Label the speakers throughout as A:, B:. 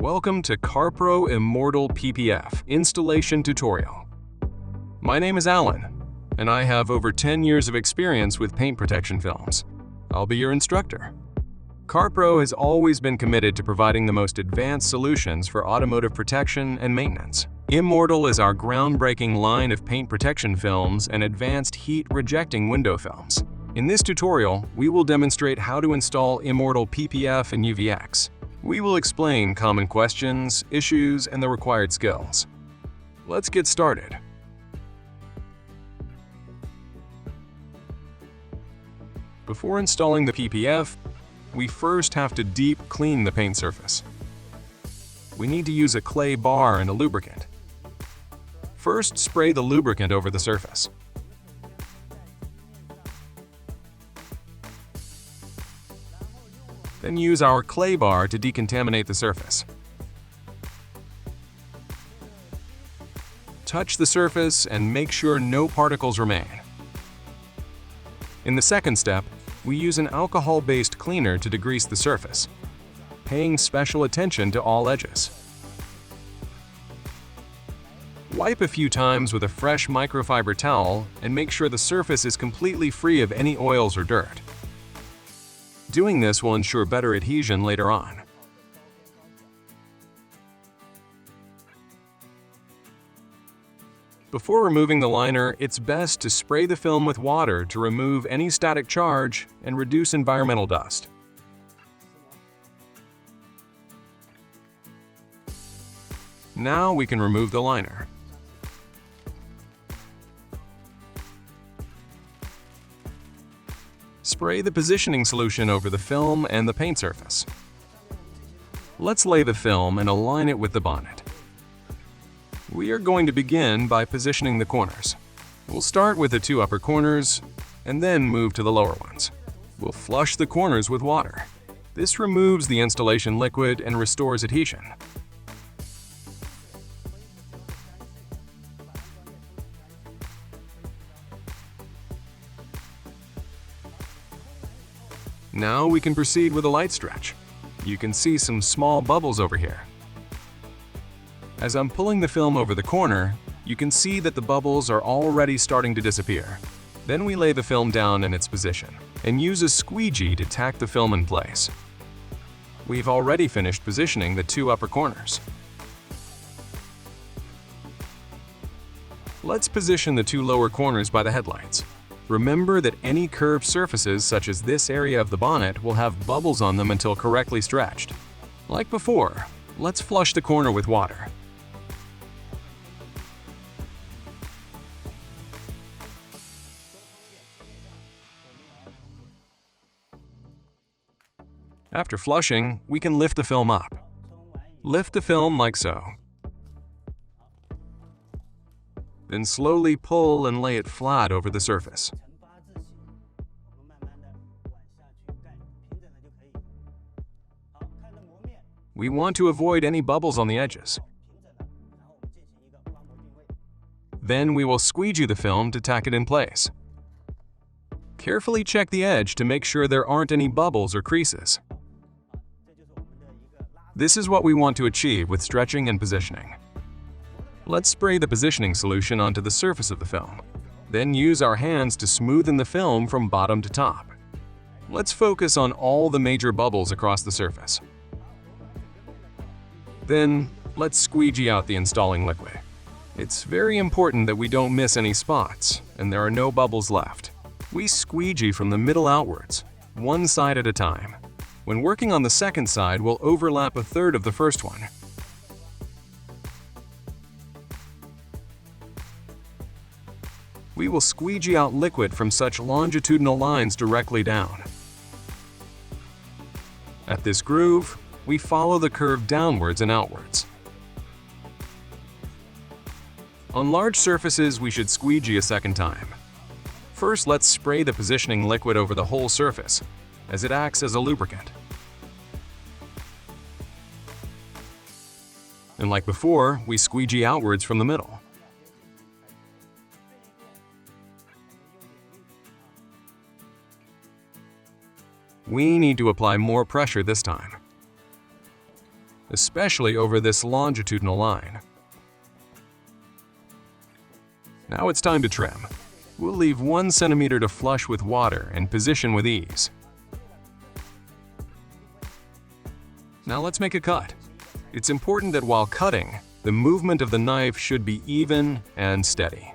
A: Welcome to CARPRO Immortal PPF installation tutorial. My name is Alan, and I have over 10 years of experience with paint protection films. I'll be your instructor. CARPRO has always been committed to providing the most advanced solutions for automotive protection and maintenance. Immortal is our groundbreaking line of paint protection films and advanced heat-rejecting window films. In this tutorial, we will demonstrate how to install Immortal PPF and UVX. We will explain common questions, issues, and the required skills. Let's get started. Before installing the PPF, we first have to deep clean the paint surface. We need to use a clay bar and a lubricant. First, spray the lubricant over the surface. Then use our clay bar to decontaminate the surface. Touch the surface and make sure no particles remain. In the second step, we use an alcohol-based cleaner to degrease the surface, paying special attention to all edges. Wipe a few times with a fresh microfiber towel and make sure the surface is completely free of any oils or dirt. Doing this will ensure better adhesion later on. Before removing the liner, it's best to spray the film with water to remove any static charge and reduce environmental dust. Now we can remove the liner. Spray the positioning solution over the film and the paint surface. Let's lay the film and align it with the bonnet. We are going to begin by positioning the corners. We'll start with the two upper corners and then move to the lower ones. We'll flush the corners with water. This removes the installation liquid and restores adhesion. Now we can proceed with a light stretch. You can see some small bubbles over here. As I'm pulling the film over the corner, you can see that the bubbles are already starting to disappear. Then we lay the film down in its position and use a squeegee to tack the film in place. We've already finished positioning the two upper corners. Let's position the two lower corners by the headlights. Remember that any curved surfaces such as this area of the bonnet will have bubbles on them until correctly stretched. Like before, let's flush the corner with water. After flushing, we can lift the film up. Lift the film like so. Then slowly pull and lay it flat over the surface. We want to avoid any bubbles on the edges. Then we will squeegee the film to tack it in place. Carefully check the edge to make sure there aren't any bubbles or creases. This is what we want to achieve with stretching and positioning. Let's spray the positioning solution onto the surface of the film. Then use our hands to smoothen the film from bottom to top. Let's focus on all the major bubbles across the surface. Then, let's squeegee out the installing liquid. It's very important that we don't miss any spots, and there are no bubbles left. We squeegee from the middle outwards, one side at a time. When working on the second side, we'll overlap a third of the first one. We will squeegee out liquid from such longitudinal lines directly down. At this groove, we follow the curve downwards and outwards. On large surfaces, we should squeegee a second time. First, let's spray the positioning liquid over the whole surface, as it acts as a lubricant. And like before, we squeegee outwards from the middle. We need to apply more pressure this time. especially over this longitudinal line. Now it's time to trim. We'll leave 1 centimeter to flush with water and position with ease. Now let's make a cut. It's important that while cutting, the movement of the knife should be even and steady.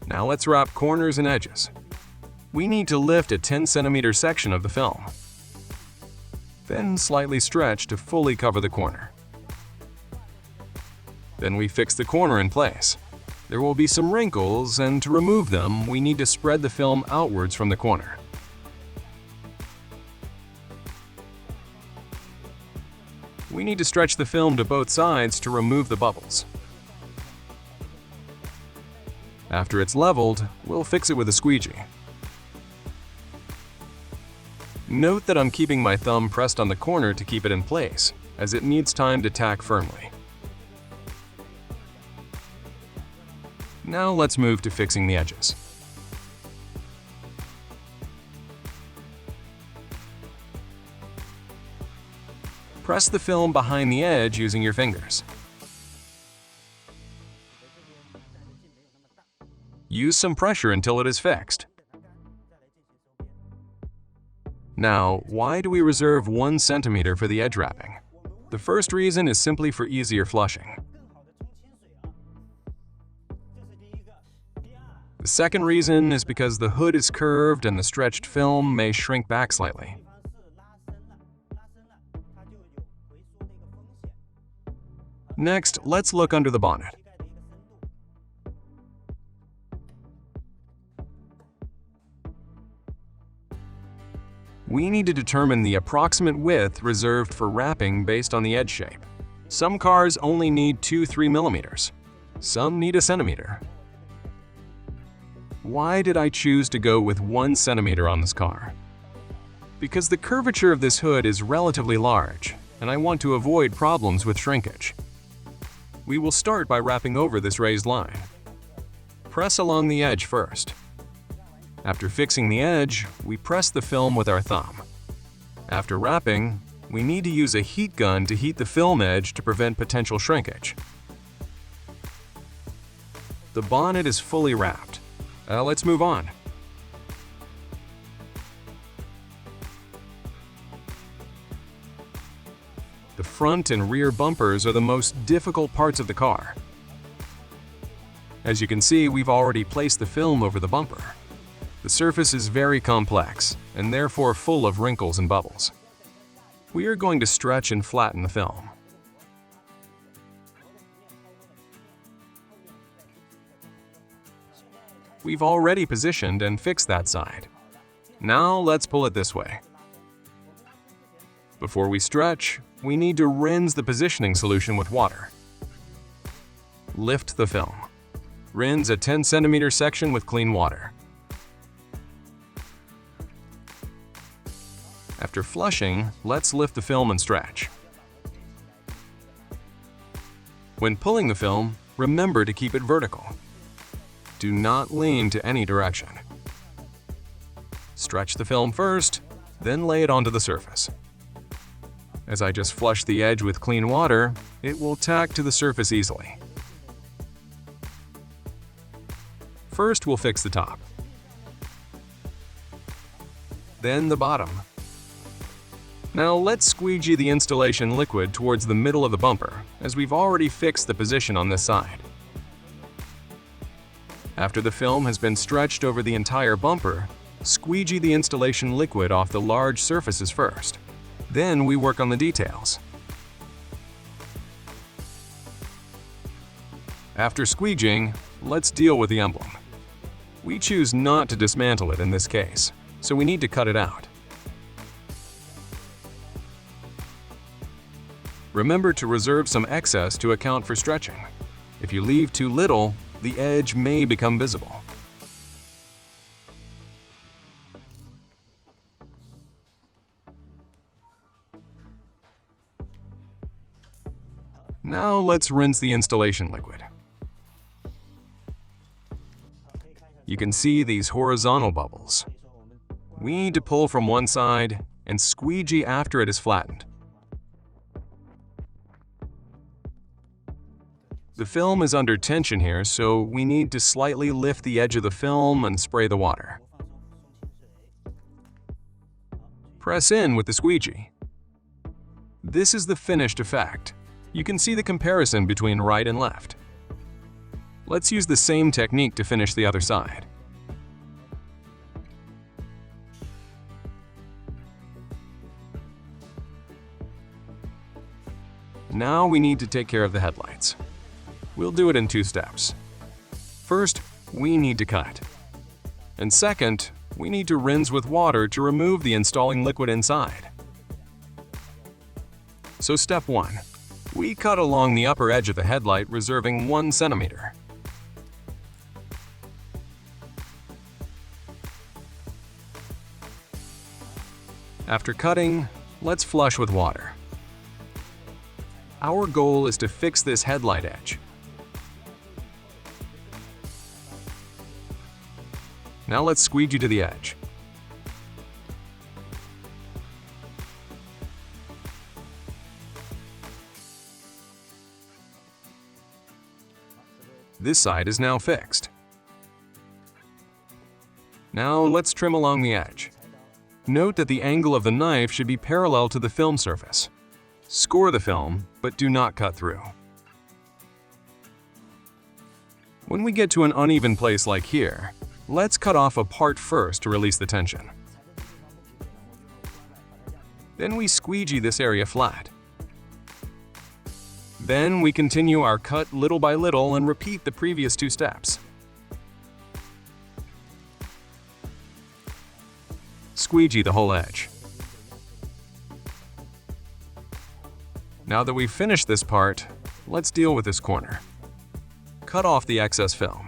A: Now let's wrap corners and edges. We need to lift a 10 centimeter section of the film. Then slightly stretch to fully cover the corner. Then we fix the corner in place. There will be some wrinkles, and to remove them, we need to spread the film outwards from the corner. We need to stretch the film to both sides to remove the bubbles. After it's leveled, we'll fix it with a squeegee. Note that I'm keeping my thumb pressed on the corner to keep it in place, as it needs time to tack firmly. Now let's move to fixing the edges. Press the film behind the edge using your fingers. Use some pressure until it is fixed. Now, why do we reserve 1 centimeter for the edge wrapping? The first reason is simply for easier flushing. The second reason is because the hood is curved and the stretched film may shrink back slightly. Next, let's look under the bonnet. We need to determine the approximate width reserved for wrapping based on the edge shape. Some cars only need 2-3 millimeters. Some need a centimeter. Why did I choose to go with 1 centimeter on this car? Because the curvature of this hood is relatively large, and I want to avoid problems with shrinkage. We will start by wrapping over this raised line. Press along the edge first. After fixing the edge, we press the film with our thumb. After wrapping, we need to use a heat gun to heat the film edge to prevent potential shrinkage. The bonnet is fully wrapped. Let's move on. The front and rear bumpers are the most difficult parts of the car. As you can see, we've already placed the film over the bumper. The surface is very complex and therefore full of wrinkles and bubbles. We are going to stretch and flatten the film. We've already positioned and fixed that side. Now let's pull it this way. Before we stretch, we need to rinse the positioning solution with water. Lift the film. Rinse a 10 centimeter section with clean water. After flushing, let's lift the film and stretch. When pulling the film, remember to keep it vertical. Do not lean to any direction. Stretch the film first, then lay it onto the surface. As I just flushed the edge with clean water, it will tack to the surface easily. First, we'll fix the top. Then the bottom. Now let's squeegee the installation liquid towards the middle of the bumper, as we've already fixed the position on this side. After the film has been stretched over the entire bumper, squeegee the installation liquid off the large surfaces first. Then we work on the details. After squeegeeing, let's deal with the emblem. We choose not to dismantle it in this case, so we need to cut it out. Remember to reserve some excess to account for stretching. If you leave too little, the edge may become visible. Now let's rinse the installation liquid. You can see these horizontal bubbles. We need to pull from one side and squeegee after it is flattened. The film is under tension here, so we need to slightly lift the edge of the film and spray the water. Press in with the squeegee. This is the finished effect. You can see the comparison between right and left. Let's use the same technique to finish the other side. Now we need to take care of the headlights. We'll do it in 2 steps. First, we need to cut. And second, we need to rinse with water to remove the installing liquid inside. So step 1. We cut along the upper edge of the headlight, reserving 1 centimeter. After cutting, let's flush with water. Our goal is to fix this headlight edge. Now let's squeegee to the edge. This side is now fixed. Now let's trim along the edge. Note that the angle of the knife should be parallel to the film surface. Score the film, but do not cut through. When we get to an uneven place like here, let's cut off a part first to release the tension. Then we squeegee this area flat. Then we continue our cut little by little and repeat the previous 2 steps. Squeegee the whole edge. Now that we've finished this part, let's deal with this corner. Cut off the excess film.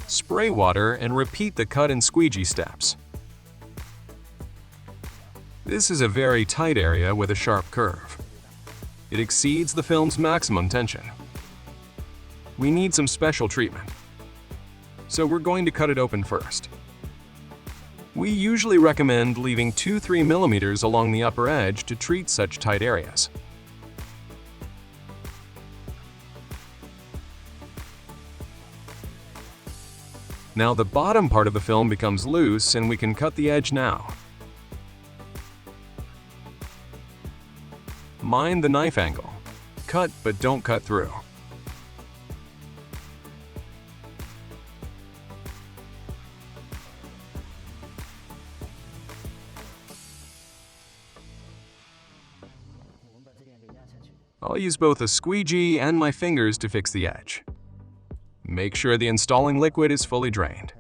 A: Spray water and repeat the cut and squeegee steps. This is a very tight area with a sharp curve. It exceeds the film's maximum tension. We need some special treatment. So we're going to cut it open first. We usually recommend leaving 2-3 millimeters along the upper edge to treat such tight areas. Now the bottom part of the film becomes loose and we can cut the edge now. Mind the knife angle. Cut, but don't cut through. I'll use both a squeegee and my fingers to fix the edge. Make sure the installing liquid is fully drained.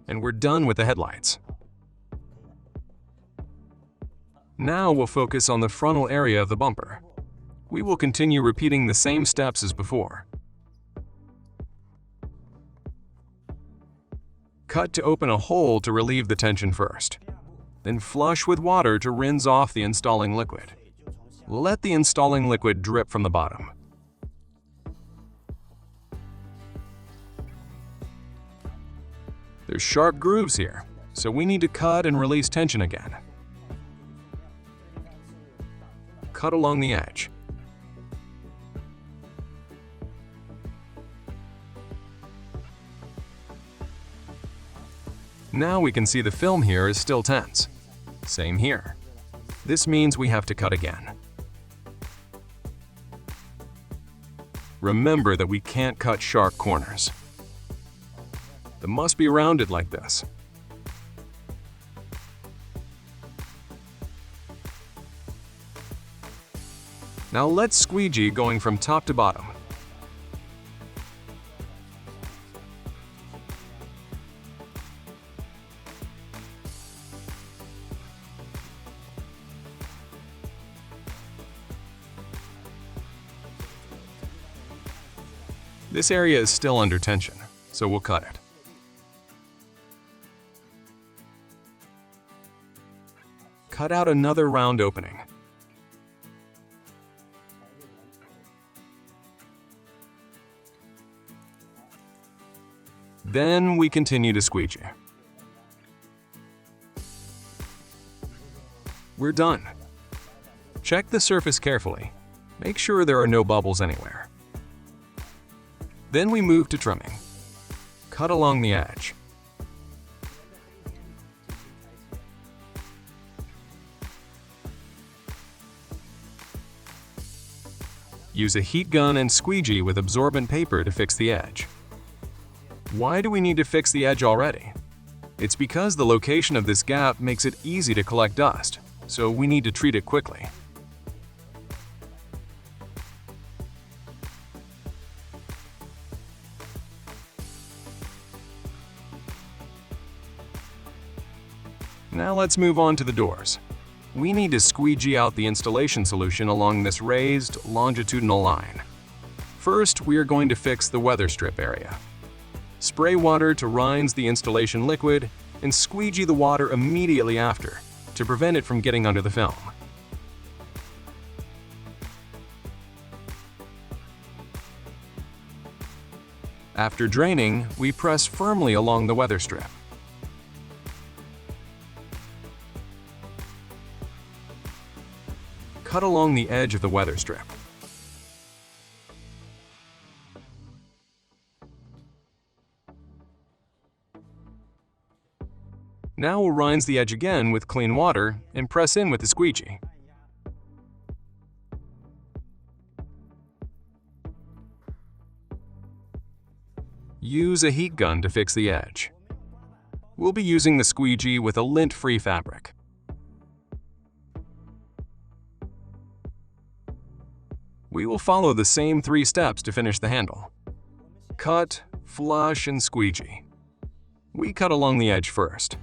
A: And we're done with the headlights. Now we'll focus on the frontal area of the bumper. We will continue repeating the same steps as before. Cut to open a hole to relieve the tension first. Then flush with water to rinse off the installing liquid. Let the installing liquid drip from the bottom. There's sharp grooves here, so we need to cut and release tension again. Cut along the edge. Now we can see the film here is still tense. Same here. This means we have to cut again. Remember that we can't cut sharp corners. They must be rounded like this. Now let's squeegee going from top to bottom. This area is still under tension, so we'll cut it. Cut out another round opening. Then we continue to squeegee. We're done. Check the surface carefully. Make sure there are no bubbles anywhere. Then we move to trimming. Cut along the edge. Use a heat gun and squeegee with absorbent paper to fix the edge. Why do we need to fix the edge already? It's because the location of this gap makes it easy to collect dust, so we need to treat it quickly. Now let's move on to the doors. We need to squeegee out the installation solution along this raised, longitudinal line. First, we are going to fix the weather strip area. Spray water to rinse the installation liquid and squeegee the water immediately after to prevent it from getting under the film. After draining, we press firmly along the weather strip. Cut along the edge of the weather strip. Now we'll rinse the edge again with clean water and press in with the squeegee. Use a heat gun to fix the edge. We'll be using the squeegee with a lint-free fabric. We will follow the same 3 steps to finish the handle. Cut, flush, and squeegee. We cut along the edge first.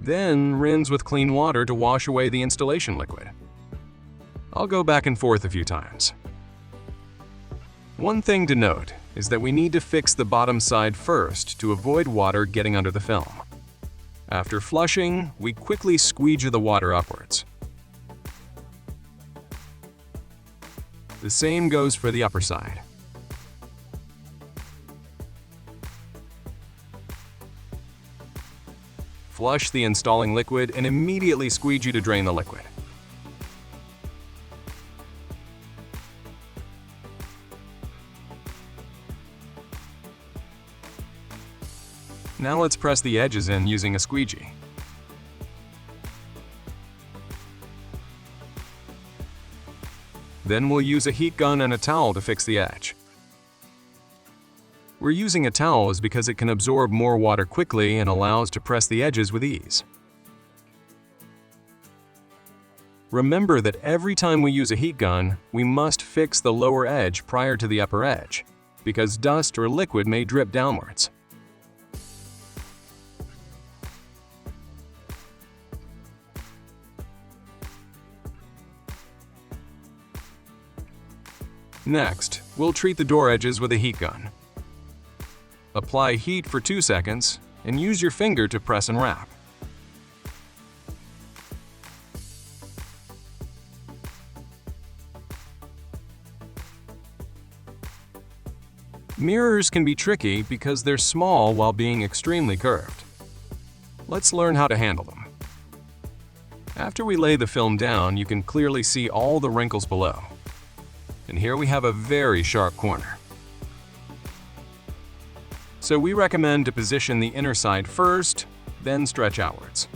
A: Then rinse with clean water to wash away the installation liquid. I'll go back and forth a few times. One thing to note is that we need to fix the bottom side first to avoid water getting under the film. After flushing, we quickly squeegee the water upwards. The same goes for the upper side. Flush the installing liquid and immediately squeegee to drain the liquid. Now let's press the edges in using a squeegee. Then we'll use a heat gun and a towel to fix the edge. We're using a towel is because it can absorb more water quickly and allows to press the edges with ease. Remember that every time we use a heat gun, we must fix the lower edge prior to the upper edge, because dust or liquid may drip downwards. Next, we'll treat the door edges with a heat gun. Apply heat for 2 seconds and use your finger to press and wrap. Mirrors can be tricky because they're small while being extremely curved. Let's learn how to handle them. After we lay the film down, you can clearly see all the wrinkles below. And here we have a very sharp corner. So we recommend to position the inner side first, then stretch outwards.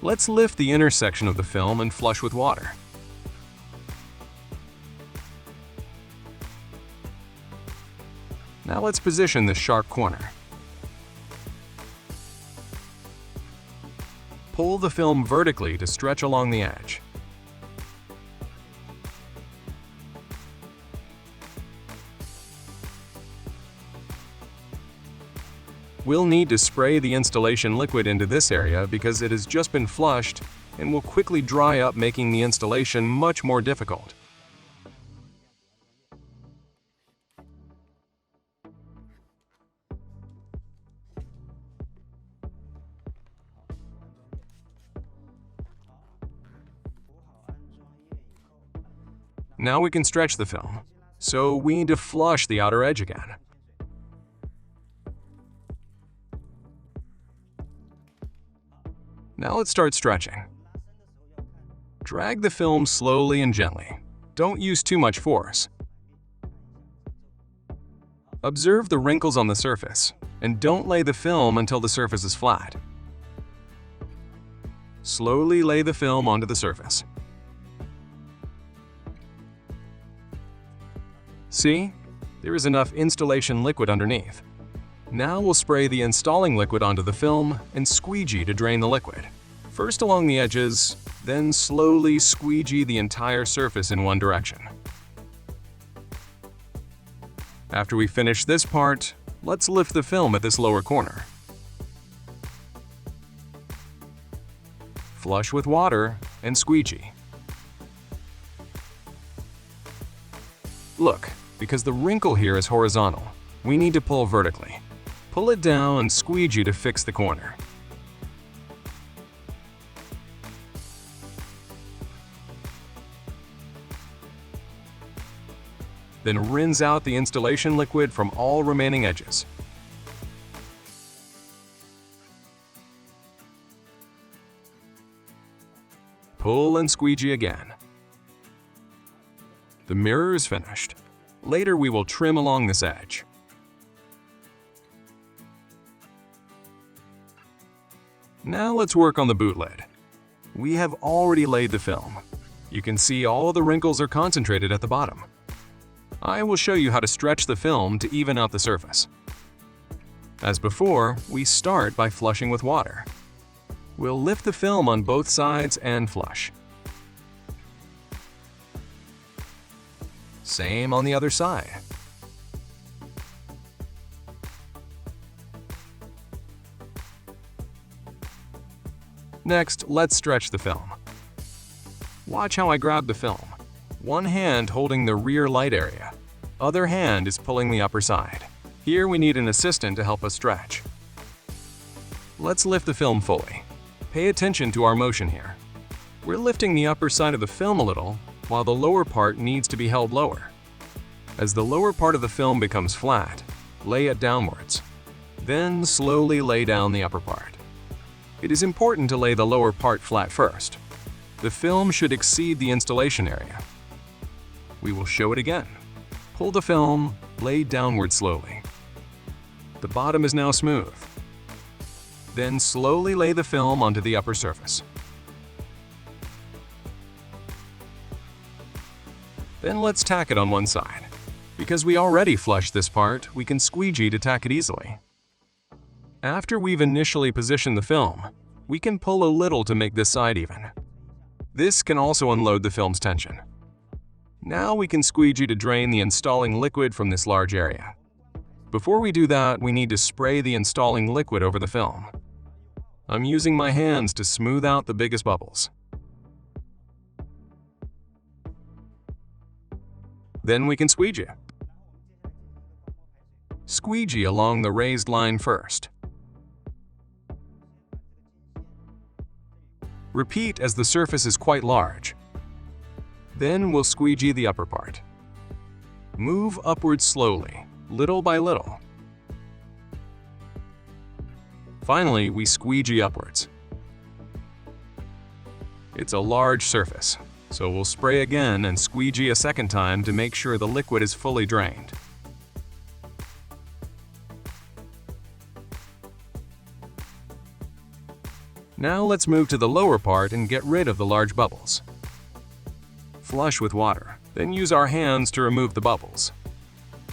A: Let's lift the inner section of the film and flush with water. Now let's position this sharp corner. Pull the film vertically to stretch along the edge. We'll need to spray the installation liquid into this area because it has just been flushed and will quickly dry up, making the installation much more difficult. Now we can stretch the film, so we need to flush the outer edge again. Now let's start stretching. Drag the film slowly and gently. Don't use too much force. Observe the wrinkles on the surface, and don't lay the film until the surface is flat. Slowly lay the film onto the surface. See? There is enough installation liquid underneath. Now we'll spray the installing liquid onto the film and squeegee to drain the liquid. First along the edges, then slowly squeegee the entire surface in one direction. After we finish this part, let's lift the film at this lower corner. Flush with water and squeegee. Look, because the wrinkle here is horizontal, we need to pull vertically. Pull it down and squeegee to fix the corner. Then rinse out the installation liquid from all remaining edges. Pull and squeegee again. The mirror is finished. Later we will trim along this edge. Now let's work on the boot lid. We have already laid the film. You can see all the wrinkles are concentrated at the bottom. I will show you how to stretch the film to even out the surface. As before, we start by flushing with water. We'll lift the film on both sides and flush. Same on the other side. Next, let's stretch the film. Watch how I grab the film. One hand holding the rear light area. Other hand is pulling the upper side. Here we need an assistant to help us stretch. Let's lift the film fully. Pay attention to our motion here. We're lifting the upper side of the film a little, while the lower part needs to be held lower. As the lower part of the film becomes flat, lay it downwards. Then slowly lay down the upper part. It is important to lay the lower part flat first. The film should exceed the installation area. We will show it again. Pull the film, lay downward slowly. The bottom is now smooth. Then slowly lay the film onto the upper surface. Then let's tack it on one side. Because we already flushed this part, we can squeegee to tack it easily. After we've initially positioned the film, we can pull a little to make this side even. This can also unload the film's tension. Now we can squeegee to drain the installing liquid from this large area. Before we do that, we need to spray the installing liquid over the film. I'm using my hands to smooth out the biggest bubbles. Then we can squeegee. Squeegee along the raised line first. Repeat as the surface is quite large. Then we'll squeegee the upper part. Move upwards slowly, little by little. Finally, we squeegee upwards. It's a large surface, so we'll spray again and squeegee a second time to make sure the liquid is fully drained. Now let's move to the lower part and get rid of the large bubbles. Flush with water, then use our hands to remove the bubbles.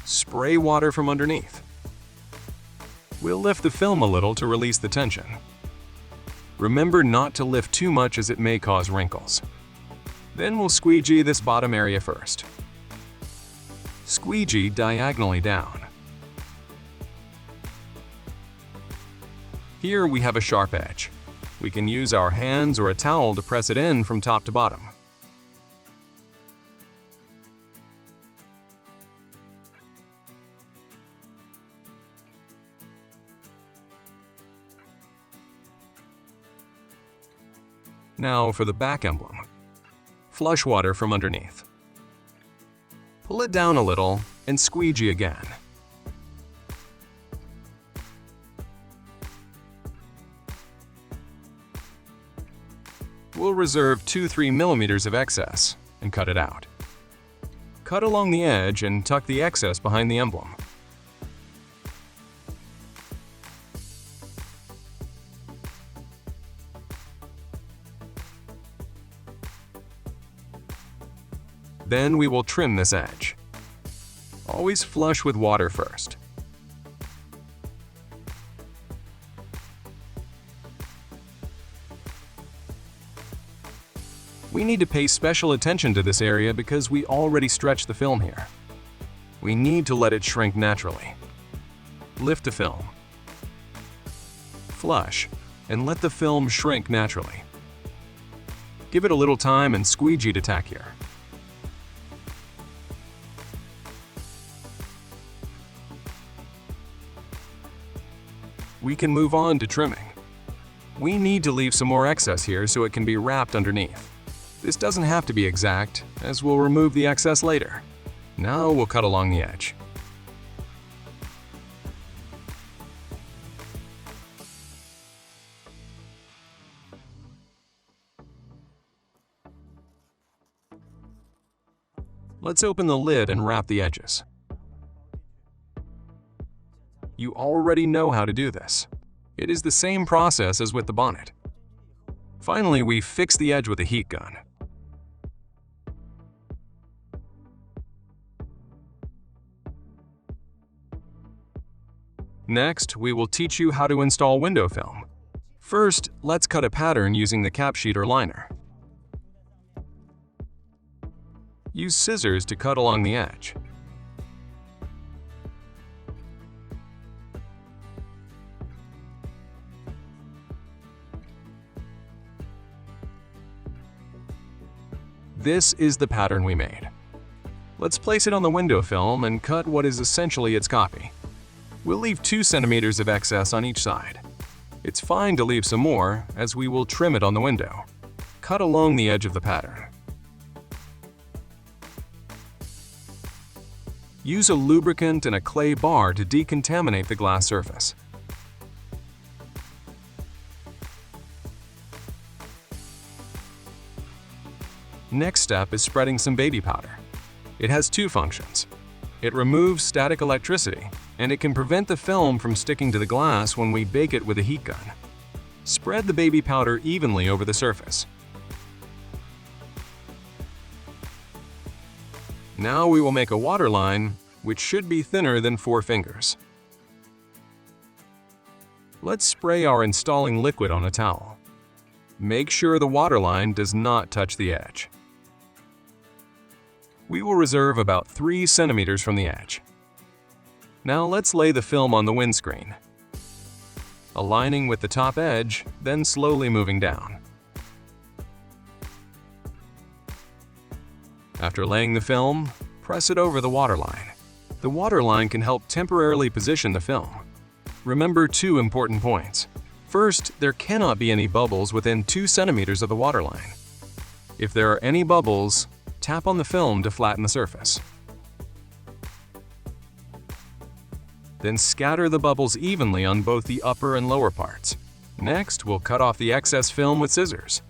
A: Spray water from underneath. We'll lift the film a little to release the tension. Remember not to lift too much as it may cause wrinkles. Then we'll squeegee this bottom area first. Squeegee diagonally down. Here we have a sharp edge. We can use our hands or a towel to press it in from top to bottom. Now for the back emblem. Flush water from underneath. Pull it down a little and squeegee again. We'll reserve 2-3 millimeters of excess and cut it out. Cut along the edge and tuck the excess behind the emblem. Then we will trim this edge. Always flush with water first. We need to pay special attention to this area because we already stretched the film here. We need to let it shrink naturally. Lift the film. Flush, and let the film shrink naturally. Give it a little time and squeegee to tack here. We can move on to trimming. We need to leave some more excess here so it can be wrapped underneath. This doesn't have to be exact, as we'll remove the excess later. Now we'll cut along the edge. Let's open the lid and wrap the edges. You already know how to do this. It is the same process as with the bonnet. Finally, we fix the edge with a heat gun. Next, we will teach you how to install window film. First, let's cut a pattern using the cap sheet or liner. Use scissors to cut along the edge. This is the pattern we made. Let's place it on the window film and cut what is essentially its copy. We'll leave 2 centimeters of excess on each side. It's fine to leave some more, as we will trim it on the window. Cut along the edge of the pattern. Use a lubricant and a clay bar to decontaminate the glass surface. Next step is spreading some baby powder. It has 2 functions. It removes static electricity, and it can prevent the film from sticking to the glass when we bake it with a heat gun. Spread the baby powder evenly over the surface. Now we will make a waterline, which should be thinner than 4 fingers. Let's spray our installing liquid on a towel. Make sure the waterline does not touch the edge. We will reserve about 3 centimeters from the edge. Now let's lay the film on the windscreen, aligning with the top edge, then slowly moving down. After laying the film, press it over the waterline. The waterline can help temporarily position the film. Remember 2 important points. First, there cannot be any bubbles within 2 centimeters of the waterline. If there are any bubbles, tap on the film to flatten the surface. Then scatter the bubbles evenly on both the upper and lower parts. Next, we'll cut off the excess film with scissors.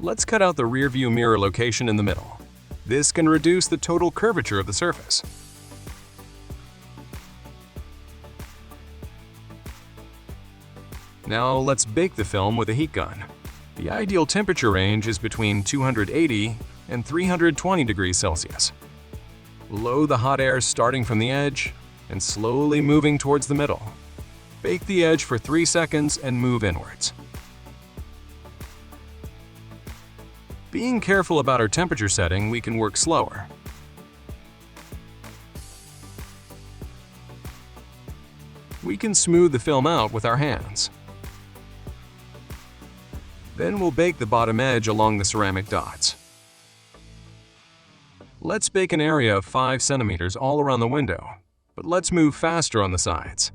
A: Let's cut out the rear view mirror location in the middle. This can reduce the total curvature of the surface. Now let's bake the film with a heat gun. The ideal temperature range is between 280 and 320 degrees Celsius. Blow the hot air starting from the edge and slowly moving towards the middle. Bake the edge for 3 seconds and move inwards. Being careful about our temperature setting, we can work slower. We can smooth the film out with our hands. Then we'll bake the bottom edge along the ceramic dots. Let's bake an area of 5 centimeters all around the window, but let's move faster on the sides.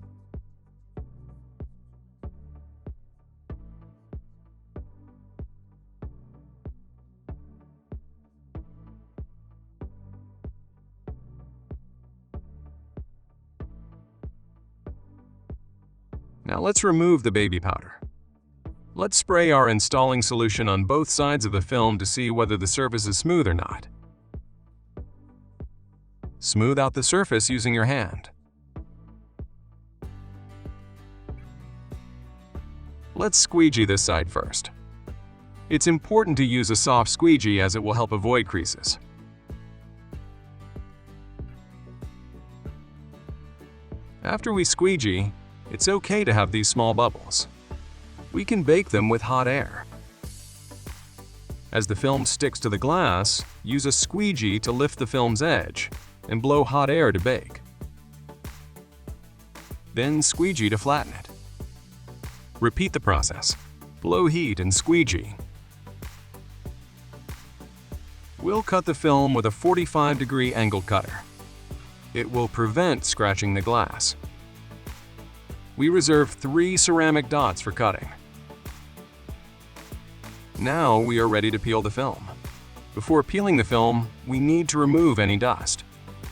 A: Now let's remove the baby powder. Let's spray our installing solution on both sides of the film to see whether the surface is smooth or not. Smooth out the surface using your hand. Let's squeegee this side first. It's important to use a soft squeegee as it will help avoid creases. After we squeegee, it's okay to have these small bubbles. We can bake them with hot air. As the film sticks to the glass, use a squeegee to lift the film's edge and blow hot air to bake. Then squeegee to flatten it. Repeat the process. Blow heat and squeegee. We'll cut the film with a 45-degree angled cutter. It will prevent scratching the glass. We reserve 3 ceramic dots for cutting. Now we are ready to peel the film. Before peeling the film, we need to remove any dust.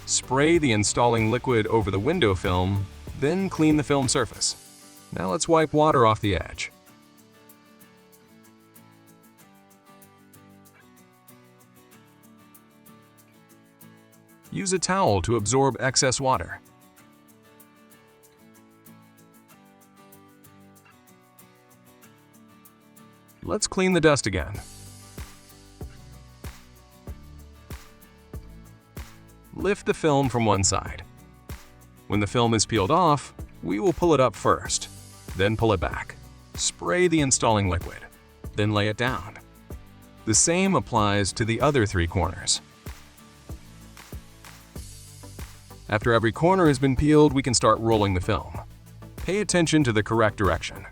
A: Spray the installing liquid over the window film, then clean the film surface. Now let's wipe water off the edge. Use a towel to absorb excess water. Let's clean the dust again. Lift the film from one side. When the film is peeled off, we will pull it up first, then pull it back. Spray the installing liquid, then lay it down. The same applies to the other 3 corners. After every corner has been peeled, we can start rolling the film. Pay attention to the correct direction.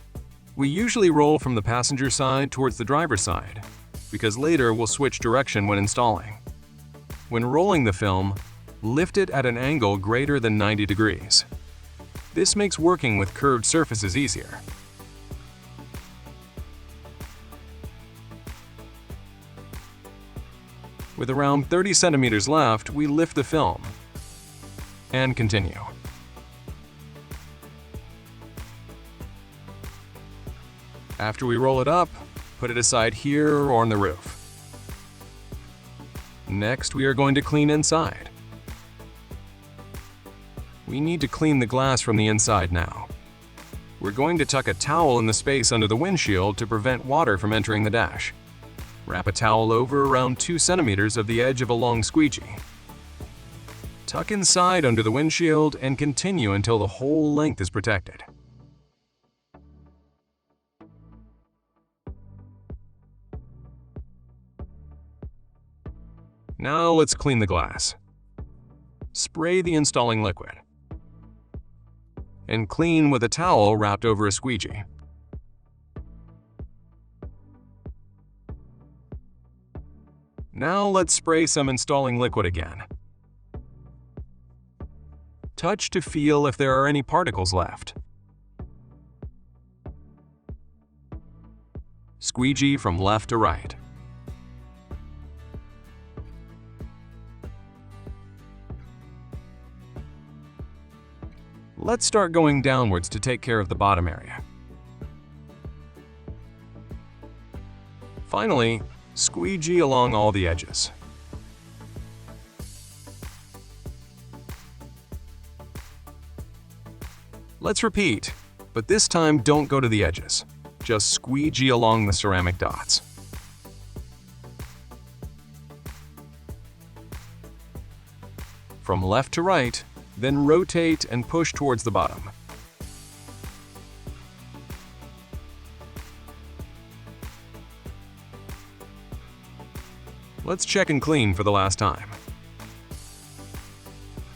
A: We usually roll from the passenger side towards the driver's side, because later we'll switch direction when installing. When rolling the film, lift it at an angle greater than 90 degrees. This makes working with curved surfaces easier. With around 30 centimeters left, we lift the film and continue. After we roll it up, put it aside here or on the roof. Next, we are going to clean inside. We need to clean the glass from the inside now. We're going to tuck a towel in the space under the windshield to prevent water from entering the dash. Wrap a towel over around 2 centimeters of the edge of a long squeegee. Tuck inside under the windshield and continue until the whole length is protected. Now let's clean the glass. Spray the installing liquid and clean with a towel wrapped over a squeegee. Now let's spray some installing liquid again. Touch to feel if there are any particles left. Squeegee from left to right. Let's start going downwards to take care of the bottom area. Finally, squeegee along all the edges. Let's repeat, but this time don't go to the edges. Just squeegee along the ceramic dots. From left to right, then rotate and push towards the bottom. Let's check and clean for the last time.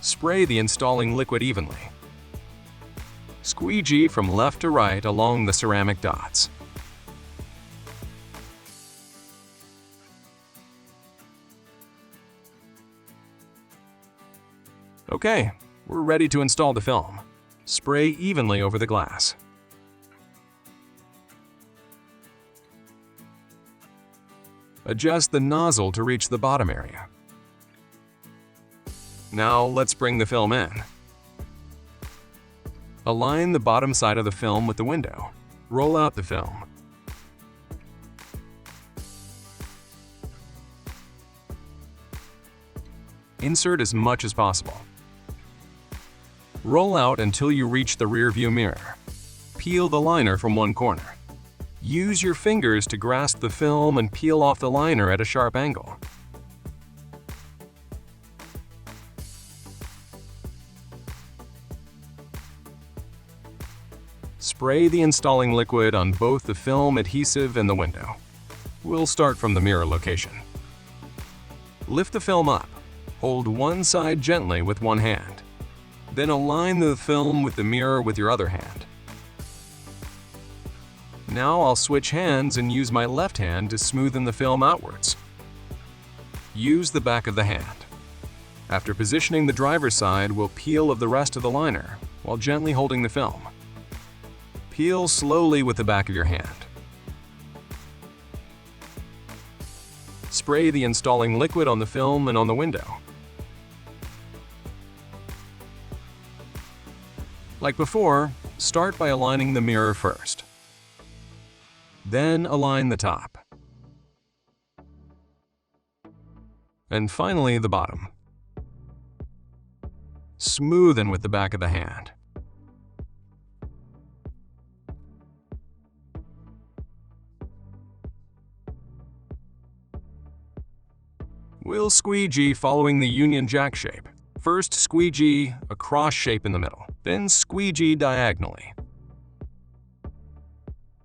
A: Spray the installing liquid evenly. Squeegee from left to right along the ceramic dots. Okay, we're ready to install the film. Spray evenly over the glass. Adjust the nozzle to reach the bottom area. Now let's bring the film in. Align the bottom side of the film with the window. Roll out the film. Insert as much as possible. Roll out until you reach the rear view mirror. Peel the liner from one corner. Use your fingers to grasp the film and peel off the liner at a sharp angle. Spray the installing liquid on both the film adhesive and the window. We'll start from the mirror location. Lift the film up. Hold one side gently with one hand. Then align the film with the mirror with your other hand. Now I'll switch hands and use my left hand to smoothen the film outwards. Use the back of the hand. After positioning the driver's side, we'll peel of the rest of the liner while gently holding the film. Peel slowly with the back of your hand. Spray the installing liquid on the film and on the window. Like before, start by aligning the mirror first. Then align the top. And finally the bottom. Smoothen with the back of the hand. We'll squeegee following the Union Jack shape. First squeegee a cross shape in the middle, then squeegee diagonally.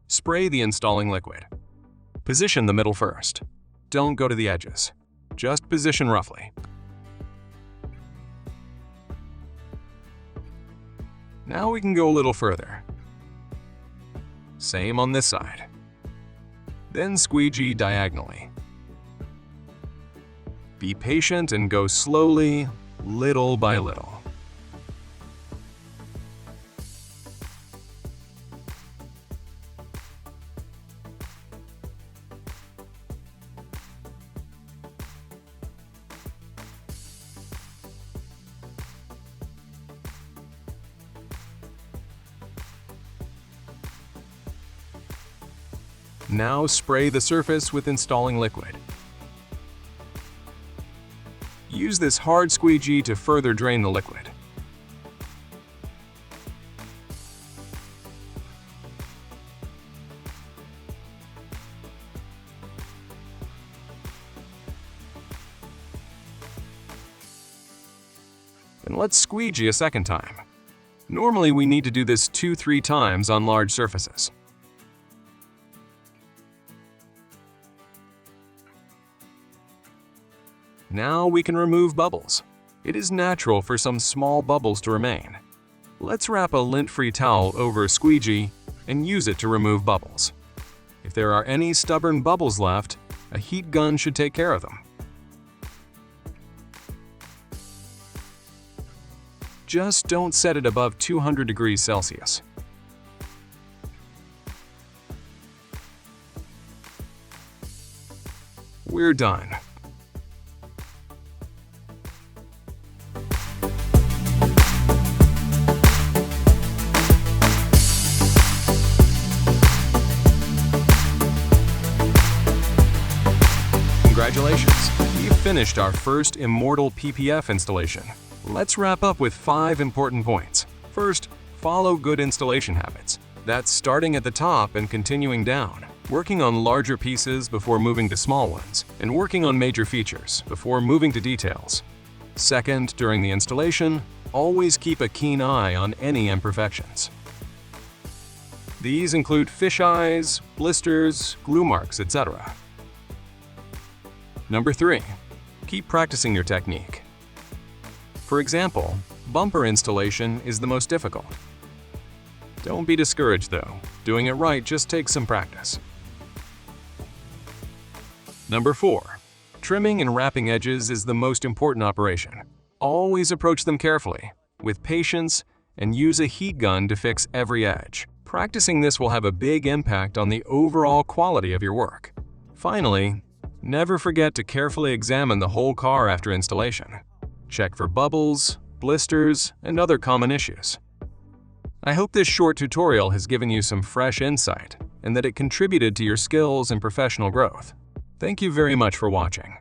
A: Spray the installing liquid. Position the middle first. Don't go to the edges. Just position roughly. Now we can go a little further. Same on this side. Then squeegee diagonally. Be patient and go slowly, little by little. Now spray the surface with installing liquid. Use this hard squeegee to further drain the liquid. And let's squeegee a second time. Normally we need to do this 2-3 times on large surfaces. Now we can remove bubbles. It is natural for some small bubbles to remain. Let's wrap a lint-free towel over a squeegee and use it to remove bubbles. If there are any stubborn bubbles left, a heat gun should take care of them. Just don't set it above 200 degrees Celsius. We're done. Congratulations! We've finished our first Immortal PPF installation. Let's wrap up with 5 important points. First, follow good installation habits. That's starting at the top and continuing down, working on larger pieces before moving to small ones, and working on major features before moving to details. Second, during the installation, always keep a keen eye on any imperfections. These include fisheyes, blisters, glue marks, etc. Number 3. Keep practicing your technique. For example, bumper installation is the most difficult. Don't be discouraged though. Doing it right just takes some practice. Number 4. Trimming and wrapping edges is the most important operation. Always approach them carefully, with patience, and use a heat gun to fix every edge. Practicing this will have a big impact on the overall quality of your work. Finally, never forget to carefully examine the whole car after installation. Check for bubbles, blisters, and other common issues. I hope this short tutorial has given you some fresh insight and that it contributed to your skills and professional growth. Thank you very much for watching.